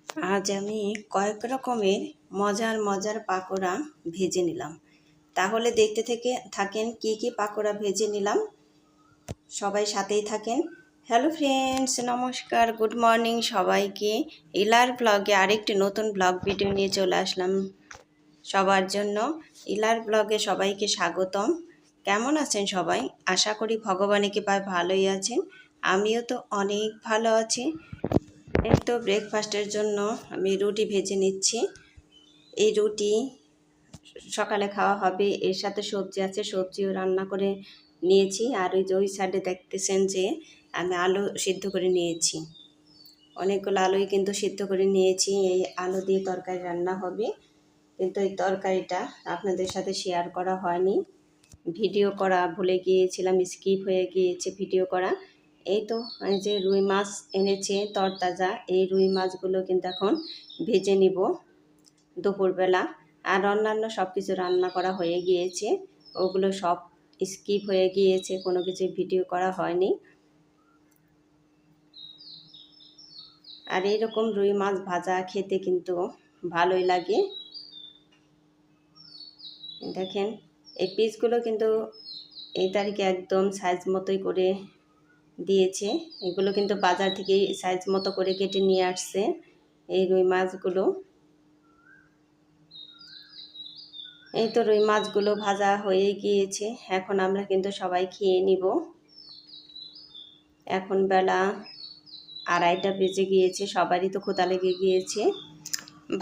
আজ আমি কয়েক রকমের মজার মজার পাকোড়া ভেজে নিলাম। তাহলে দেখতে থেকে থাকেন কি কি পাকোড়া ভেজে নিলাম। সবাই সাথেই থাকেন। হ্যালো ফ্রেন্ডস, নমস্কার, গুড মর্নিং সবাইকে। ইলার ব্লগে আরেকটি নতুন ব্লগ ভিডিও নিয়ে চলে আসলাম সবার জন্য। ইলার ব্লগে সবাইকে স্বাগতম। কেমন আছেন সবাই? আশা করি ভগবানের কৃপায় ভালোই আছেন। আমিও তো অনেক ভালো আছি। এই তো ব্রেকফাস্টের জন্য আমি রুটি ভেজে নিচ্ছি। এই রুটি সকালে খাওয়া হবে, এর সাথে সবজি আছে, সবজিও রান্না করে নিয়েছি। আর ওই সাইডে দেখতেছেন যে আমি আলু সিদ্ধ করে নিয়েছি। অনেকগুলো আলুই কিন্তু সিদ্ধ করে নিয়েছি। এই আলু দিয়ে তরকারি রান্না হবে, কিন্তু এই তরকারিটা আপনাদের সাথে শেয়ার করা হয়নি। ভিডিও করা ভুলে গিয়েছিলাম, স্কিপ হয়ে গিয়েছে ভিডিও করা। এই তো এই যে রুই মাছ এনেছে তরতাজা, এই রুই মাছগুলো কিন্তু এখন ভেজে নিব দুপুরবেলা। আর অন্যান্য সব কিছু রান্না করা হয়ে গিয়েছে, ওগুলো সব স্কিপ হয়ে গিয়েছে, কোনো কিছু ভিডিও করা হয়নি। আর এইরকম রুই মাছ ভাজা খেতে কিন্তু ভালোই লাগে। দেখেন এই পিসগুলো কিন্তু এই তারিখে একদম সাইজ মতোই করে দিয়েছে। এগুলো কিন্তু বাজার থেকে সাইজ মতো করে কেটে নিয়ে আসছে এই রুই মাছগুলো। এই তো রুই মাছগুলো ভাজা হয়ে গিয়েছে, এখন আমরা কিন্তু সবাই খেয়ে নিব। এখন বেলা 2:30 বেজে গিয়েছে, সবারই তো ক্ষুধা লেগে গিয়েছে।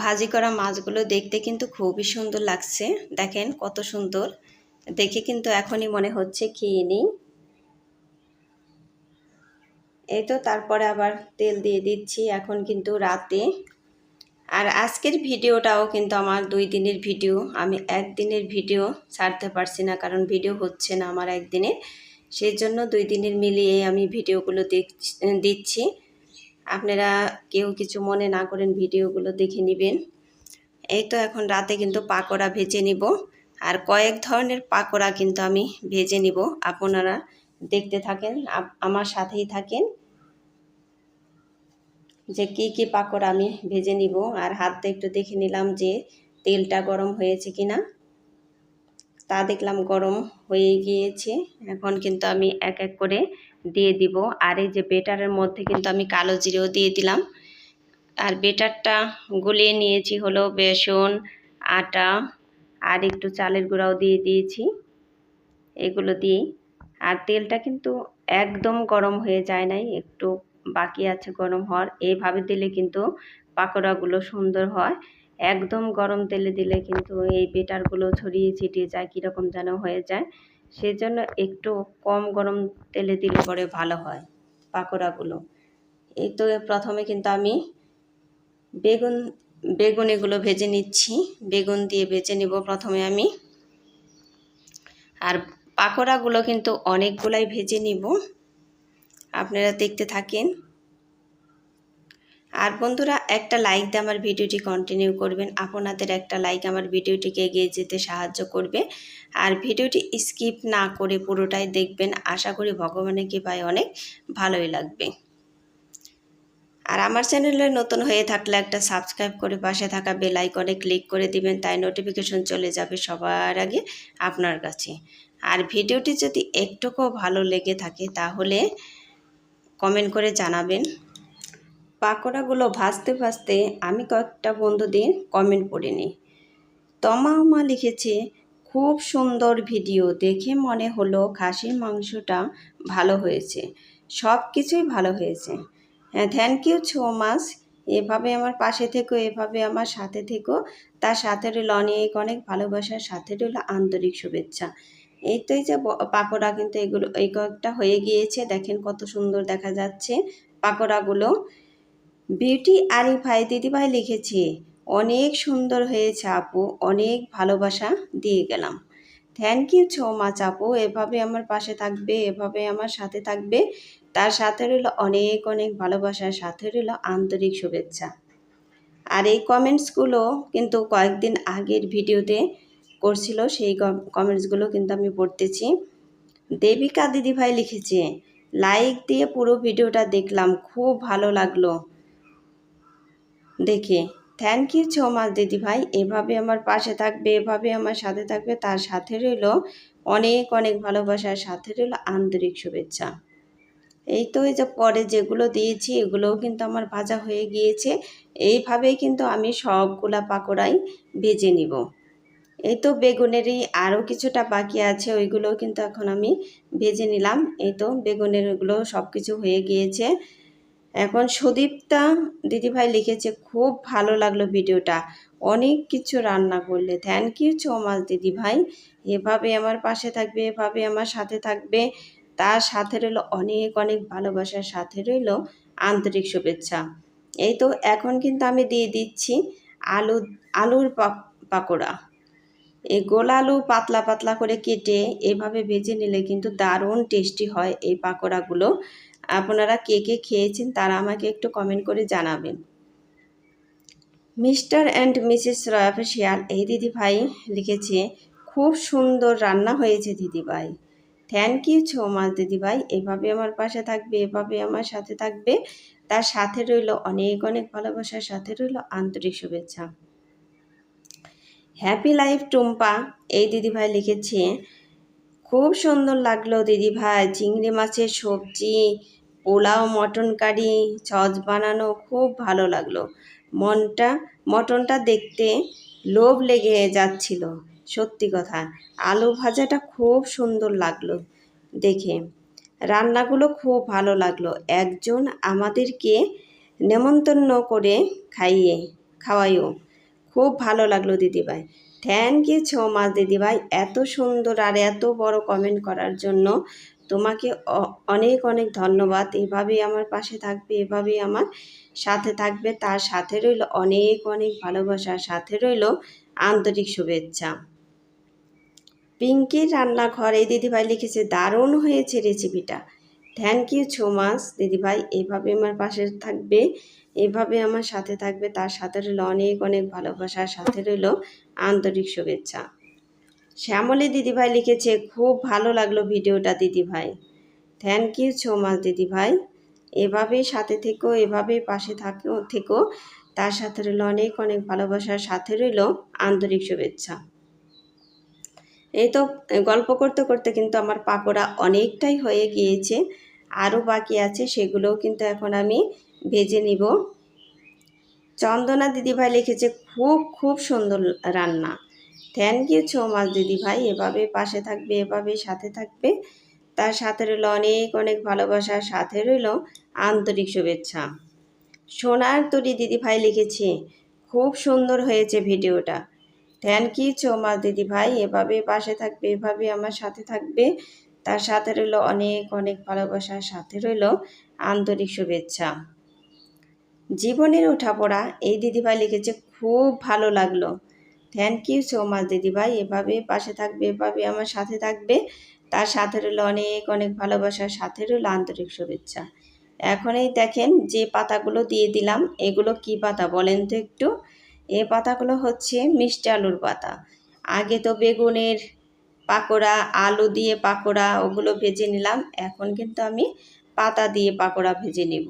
ভাজি করা মাছগুলো দেখতে কিন্তু খুবই সুন্দর লাগছে। দেখেন কত সুন্দর দেখে, কিন্তু এখনই মনে হচ্ছে খেয়ে নিই। এই তো তারপরে আবার তেল দিয়ে দিচ্ছি। এখন কিন্তু রাতে। আর আজকের ভিডিওটাও কিন্তু আমার 2 দিনের ভিডিও। আমি একদিনের ভিডিও ছাড়তে পারছি না, কারণ ভিডিও হচ্ছে না আমার একদিনে। সেই জন্য 2 দিনের মিলিয়ে আমি ভিডিওগুলো দিচ্ছি। আপনারা কেউ কিছু মনে না করেন, ভিডিওগুলো দেখে নেবেন। এই তো এখন রাতে কিন্তু পাকোড়া ভেজে নিব। আর কয়েক ধরনের পাকোড়া কিন্তু আমি ভেজে নিব। আপনারা দেখতে থাকেন, আমার সাথেই থাকেন যে কি কি পাকোড়া আমি ভেজে নিব। আর হাতটা একটু দেখে নিলাম যে তেলটা গরম হয়েছে কিনা। তা দেখলাম গরম হয়ে গিয়েছে। এখন কিন্তু আমি এক এক করে দিয়ে দিব। আর এই যে বেটারের মধ্যে কিন্তু আমি কালো জিরেও দিয়ে দিলাম। আর বেটারটা গুলিয়ে নিয়েছি হলো বেসন, আটা আর একটু চালের গুঁড়াও দিয়ে দিয়েছি এগুলো দিয়ে। আর তেলটা কিন্তু একদম গরম হয়ে যায় নাই, একটু বাকি আছে গরম হওয়ার। এইভাবে দিলে কিন্তু পাকোড়াগুলো সুন্দর হয়। একদম গরম তেলে দিলে কিন্তু এই বেটারগুলো ছড়িয়ে ছিটিয়ে যায়, কীরকম যেন হয়ে যায়। সেজন্য একটু কম গরম তেলে দিলে পরে ভালো হয় পাকোড়াগুলো। এই তো প্রথমে কিন্তু আমি বেগুন এগুলো ভেজে নিচ্ছি। বেগুন দিয়ে ভেজে নিব প্রথমে আমি। আর পাকোড়াগুলো কিন্তু অনেকগুলাই ভেজে নিব, আপনারা দেখতে থাকেন। আর বন্ধুরা একটা লাইক দিয়ে আমার ভিডিওটি কন্টিনিউ করবেন। আপনাদের একটা লাইক আমার ভিডিওটিকে এগিয়ে যেতে সাহায্য করবে। আর ভিডিওটি স্কিপ না করে পুরোটাই দেখবেন, আশা করি ভগবানের কৃপায় অনেক ভালোই লাগবে। আর আমার চ্যানেলে নতুন হয়ে থাকলে একটা সাবস্ক্রাইব করে পাশে থাকা বেল আইকনে ক্লিক করে দিবেন, তাই নোটিফিকেশন চলে যাবে সবার আগে আপনার কাছে। আর ভিডিওটি যদি একটুকুও ভালো লেগে থাকে তাহলে কমেন্ট করে জানাবেন। পাকোড়াগুলো ভাজতে ভাজতে আমি কয়েকটা বন্ধুদের কমেন্ট পড়ে নিই। তমামা লিখেছে, খুব সুন্দর ভিডিও, দেখে মনে হলো খাসির মাংসটা ভালো হয়েছে, সব কিছুই ভালো হয়েছে। হ্যাঁ, থ্যাংক ইউ সো মাচ। এভাবে আমার পাশে থেকো, এভাবে আমার সাথে থেকো। তার সাথে রইল অনেক অনেক ভালোবাসার, সাথে রইল আন্তরিক শুভেচ্ছা। এই তো এই যে পাকোড়া কিন্তু এগুলো এই কয়েকটা হয়ে গিয়েছে, দেখেন কত সুন্দর দেখা যাচ্ছে পাকোড়াগুলো। বিউটি আরিফাই দিদিভাই লিখেছে, অনেক সুন্দর হয়েছে আপু, অনেক ভালোবাসা দিয়ে গেলাম। থ্যাংক ইউ সো মাচ আপু, এভাবে আমার পাশে থাকবে, এভাবে আমার সাথে থাকবে। তার সাথে রইল অনেক অনেক ভালোবাসার, সাথে রইল আন্তরিক শুভেচ্ছা। আর এই কমেন্টসগুলো কিন্তু কয়েকদিন আগের ভিডিওতে করছিল, সেই কমেন্টসগুলো কিন্তু আমি পড়তেছি। দেবিকা দিদিভাই লিখেছে, লাইক দিয়ে পুরো ভিডিওটা দেখলাম, খুব ভালো লাগলো। দেখে। থ্যাংক ইউ সো মাচ দিদিভাই, এভাবে আমার পাশে থাকবে, এভাবে আমার সাথে থাকবে, তার সাথে রইল অনেক অনেক ভালোবাসার, সাথে রইল আন্তরিক শুভেচ্ছা। এই তো এই যে পরে যেগুলো দিয়েছি এগুলোও কিন্তু আমার ভাজা হয়ে গিয়েছে। এইভাবেই কিন্তু আমি সবগুলা পাকোড়াই ভেজে নিব। এই তো বেগুনেরই আরও কিছুটা বাকি আছে, ওইগুলোও কিন্তু এখন আমি ভেজে নিলাম। এই তো বেগুনের ওগুলো সব কিছু হয়ে গিয়েছে। এখন সুদীপ্তা দিদিভাই লিখেছে, খুব ভালো লাগলো ভিডিওটা, অনেক কিছু রান্না করলে। থ্যাংক ইউ সো মাচ দিদিভাই, এভাবে আমার পাশে থাকবে, এভাবে আমার সাথে থাকবে, তার সাথে রইল অনেক অনেক ভালোবাসার, সাথে রইল আন্তরিক শুভেচ্ছা। এই তো এখন কিন্তু আমি দিয়ে দিচ্ছি আলুর পাকোড়া। এই গোল আলু পাতলা পাতলা করে কেটে এভাবে ভেজে নিলে কিন্তু দারুণ টেস্টি হয় এই পাকোড়াগুলো। আপনারা কে কে খেয়েছেন তারা আমাকে একটু কমেন্ট করে জানাবেন। Mister and Mrs Roy official এই দিদিভাই লিখেছে, খুব সুন্দর রান্না হয়েছে দিদিভাই। থ্যাংক ইউ সো মাচ দিদিভাই, এভাবে আমার পাশে থাকবে, এভাবে আমার সাথে থাকবে, তার সাথে রইল অনেক অনেক ভালোবাসার, সাথে রইল আন্তরিক শুভেচ্ছা। হ্যাপি লাইফ টুম্পা এই দিদিভাই লিখেছে, খুব সুন্দর লাগলো দিদিভাই, চিংড়ি মাছের সবজি, পোলাও, মটন কারি, সস বানানো খুব ভালো লাগলো। মটনটা দেখতে লোভ লেগে যাচ্ছিল, সত্যি কথা। আলু ভাজাটা খুব সুন্দর লাগলো দেখে, রান্নাগুলো খুব ভালো লাগলো। একজন আমাদেরকে নেমন্তন্ন করে খাওয়াইও, খুব ভালো লাগলো দিদিভাই। থ্যাংক ইউ সো মাচ দিদিভাই, এত সুন্দর আর এত বড় কমেন্ট করার জন্য তোমাকে অনেক অনেক ধন্যবাদ। এভাবেই আমার পাশে থাকবে, এভাবেই আমার সাথে থাকবে, তার সাথে রইল অনেক অনেক ভালোবাসার, সাথে রইল আন্তরিক শুভেচ্ছা। পিঙ্কির রান্নাঘর এই দিদিভাই লিখেছে, দারুণ হয়েছে রেসিপিটা। থ্যাংক ইউ সো মাচ দিদিভাই, এভাবে আমার পাশে থাকবে, এভাবে আমার সাথে থাকবে, তার সাথে রইল অনেক অনেক ভালোবাসার, সাথে রইল আন্তরিক শুভেচ্ছা। শ্যামলী দিদিভাই লিখেছে, খুব ভালো লাগলো ভিডিওটা দিদিভাই। থ্যাংক ইউ সো মাচ দিদিভাই, এভাবেই সাথে থেকো, এভাবেই পাশে থেকো, তার সাথে রইল অনেক অনেক ভালোবাসার, সাথে রইল আন্তরিক শুভেচ্ছা। এই তো গল্প করতে করতে কিন্তু আমার পাকোড়া অনেকটাই হয়ে গিয়েছে, আরও বাকি আছে, সেগুলোও কিন্তু এখন আমি ভেজে নিব। চন্দনা দিদিভাই লিখেছে, খুব খুব সুন্দর রান্না। থ্যাংক ইউ সো মাচ দিদিভাই, এভাবে পাশে থাকবে, এভাবে সাথে থাকবে, তার সাথে রইল অনেক অনেক ভালোবাসার, সাথে রইল আন্তরিক শুভেচ্ছা। সোনার তরি দিদিভাই লিখেছে, খুব সুন্দর হয়েছে ভিডিওটা। থ্যাংক ইউ সো মাচ দিদিভাই, এভাবে পাশে থাকবে, এভাবে আমার সাথে থাকবে, তার সাথে রইল অনেক অনেক ভালোবাসার, সাথে রইল আন্তরিক শুভেচ্ছা। জীবনের ওঠাপড়া এই দিদিভাই লিখেছে, খুব ভালো লাগলো। থ্যাংক ইউ সো মাচ দিদিভাই, এভাবে পাশে থাকবে, এভাবে আমার সাথে থাকবে, তার সাথে রইল অনেক অনেক ভালোবাসার, সাথে রইল আন্তরিক শুভেচ্ছা। এখন এই দেখেন যে পাতাগুলো দিয়ে দিলাম, এগুলো কি পাতা বলেন তো একটু? এই পাতাগুলো হচ্ছে মিষ্টি আলুর পাতা। আগে তো বেগুনের পাকোড়া, আলু দিয়ে পাকোড়া ওগুলো ভেজে নিলাম, এখন কিন্তু আমি পাতা দিয়ে পাকোড়া ভেজে নেব।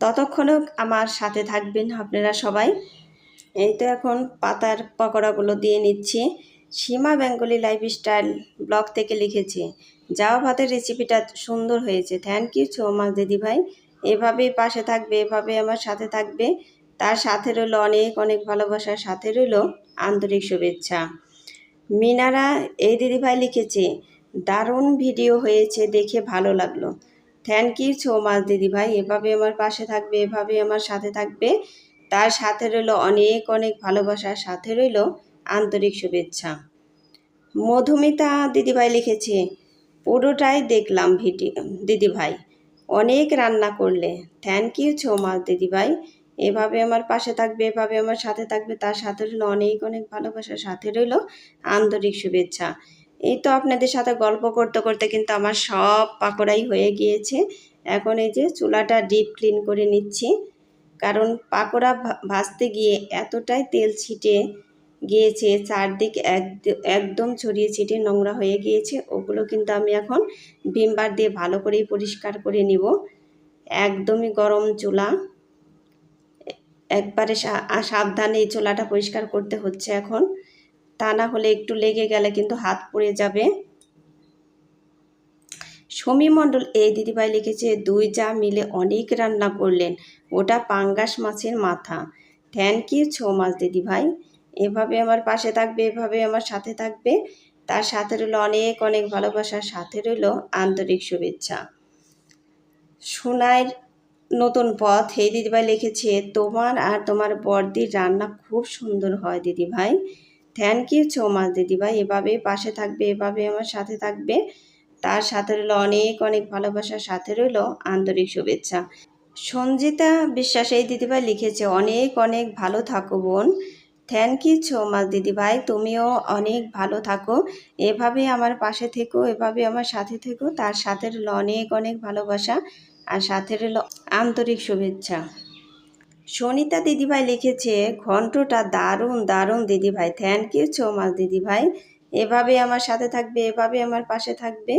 ততক্ষণও আমার সাথে থাকবেন আপনারা সবাই। এই তো এখন পাতার পকোড়াগুলো দিয়ে নিচ্ছি। সীমা বেঙ্গলি লাইফস্টাইল ব্লগ থেকে লিখেছে, জাওয়া ভাতের রেসিপিটা সুন্দর হয়েছে। থ্যাংক ইউ সো মাচ দিদিভাই, এভাবেই পাশে থাকবে, এভাবে আমার সাথে থাকবে, তার সাথে রইল অনেক অনেক ভালোবাসার, সাথে রইল আন্তরিক শুভেচ্ছা। মিনারা এই দিদিভাই লিখেছে, দারুণ ভিডিও হয়েছে, দেখে ভালো লাগলো। থ্যাংক ইউ সো মাচ দিদিভাই, এভাবে আমার পাশে থাকবে, এভাবে আমার সাথে থাকবে, তার সাথে রইল অনেক অনেক ভালোবাসার, সাথে রইল আন্তরিক শুভেচ্ছা। মধুমিতা দিদিভাই লিখেছে, পুরোটাই দেখলাম ভিডিও দিদিভাই, অনেক রান্না করলে। থ্যাংক ইউ সো মাচ দিদিভাই, এভাবে আমার পাশে থাকবে, এভাবে আমার সাথে থাকবে, তার সাথে রইল অনেক অনেক ভালোবাসার, সাথে রইল আন্তরিক শুভেচ্ছা। এই তো আপনাদের সাথে গল্প করতে করতে কিন্তু আমার সব পাকোড়াই হয়ে গিয়েছে। এখন এই যে চুলাটা ডিপ ক্লিন করে নিচ্ছি, কারণ পাকোড়া ভাজতে গিয়ে এতটাই তেল ছিটে গিয়েছে, চারদিক একদম ছড়িয়ে ছিটিয়ে নোংরা হয়ে গিয়েছে, ওগুলো কিন্তু আমি এখন ভিম বার দিয়ে ভালো করেই পরিষ্কার করে নিব। একদমই গরম চুলা, একবারে সাবধানে এই চুলাটা পরিষ্কার করতে হচ্ছে এখন, তা না হলে একটু লেগে গেলে কিন্তু হাত পুড়ে যাবে। সমী মণ্ডল এই দিদিভাই লিখেছে, 2 যা মিলে অনেক রান্না করলেন, ওটা পাঙ্গাস মাছের মাথা। থ্যাংক ইউ সো মাচ দিদিভাই। এভাবে আমার পাশে থাকবে, এভাবে আমার সাথে থাকবে, তার সাথে রইল অনেক অনেক ভালোবাসার, সাথে রইল আন্তরিক শুভেচ্ছা। সোনাইর নতুন পথ এই দিদিভাই লিখেছে, তোমার আর তোমার বড়দির রান্না খুব সুন্দর হয় দিদিভাই। থ্যাংক ইউ সো মাচ দিদিভাই। এভাবে পাশে থাকবে, এভাবে আমার সাথে থাকবে, তার সাথে রইল অনেক অনেক ভালোবাসার, সাথে রইল আন্তরিক শুভেচ্ছা। সঞ্জিতা বিশ্বাস এই দিদিভাই লিখেছে, অনেক অনেক ভালো থাকো বোন। থ্যাংক ইউ সো মাচ দিদিভাই, তুমিও অনেক ভালো থাকো, এভাবে আমার পাশে থেকো, এভাবে আমার সাথে থেকো, তার সাথে রইল অনেক অনেক ভালোবাসা, আর সাথে রইল আন্তরিক শুভেচ্ছা। সনিতা দিদিভাই লিখেছে, ঘন্টটা দারুণ দারুণ দিদিভাই। থ্যাংক ইউ সো মাচ দিদিভাই। এভাবে আমার সাথে থাকবে, এভাবে আমার পাশে থাকবে,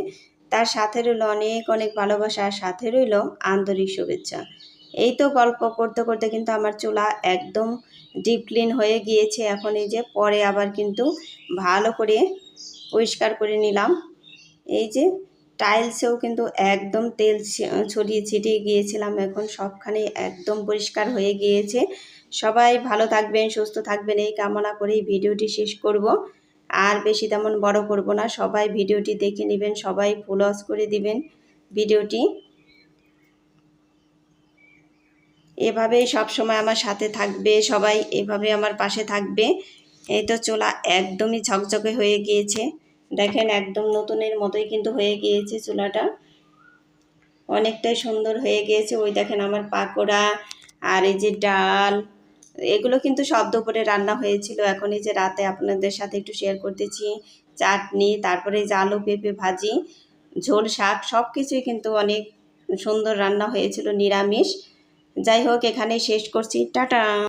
তার সাথে রইল অনেক অনেক ভালোবাসা, আর সাথে রইল আন্তরিক শুভেচ্ছা। এই তো গল্প করতে করতে কিন্তু আমার চুলা একদম ডিপ ক্লিন হয়ে গিয়েছে। এখন এই যে পরে আবার কিন্তু ভালো করে পরিষ্কার করে নিলাম। এই যে টাইলসেও কিন্তু একদম তেল ছড়িয়ে ছিটিয়ে গিয়েছিলাম, এখন সবখানে একদম পরিষ্কার হয়ে গিয়েছে। সবাই ভালো থাকবেন, সুস্থ থাকবেন, এই কামনা করেই ভিডিওটি শেষ করব। আর বেশি তেমন বড় করব না, সবাই ভিডিওটি দেখে নেবেন, সবাই ফলোয়ার্স করে দিবেন ভিডিওটি। এভাবেই সবসময় আমার সাথে থাকবে, সবাই এভাবে আমার পাশে থাকবে। এই তো চুলা একদমই ঝকঝকে হয়ে গিয়েছে, দেখেন একদম নতুনের মতোই কিন্তু হয়ে গিয়েছে চুলাটা, অনেকটাই সুন্দর হয়ে গিয়েছে। ওই দেখেন আমার পাকোড়া আর এই যে ডাল, এগুলো কিন্তু সব দুপুরে রান্না হয়েছিল। এখন এই যে রাতে আপনাদের সাথে একটু শেয়ার করতেছি, চাটনি, তারপরে এই যে আলু পেঁপে ভাজি, ঝোল শাক, সব কিছুই কিন্তু অনেক সুন্দর রান্না হয়েছিল, নিরামিষ। যাই হোক, এখানেই শেষ করছি, টাটা।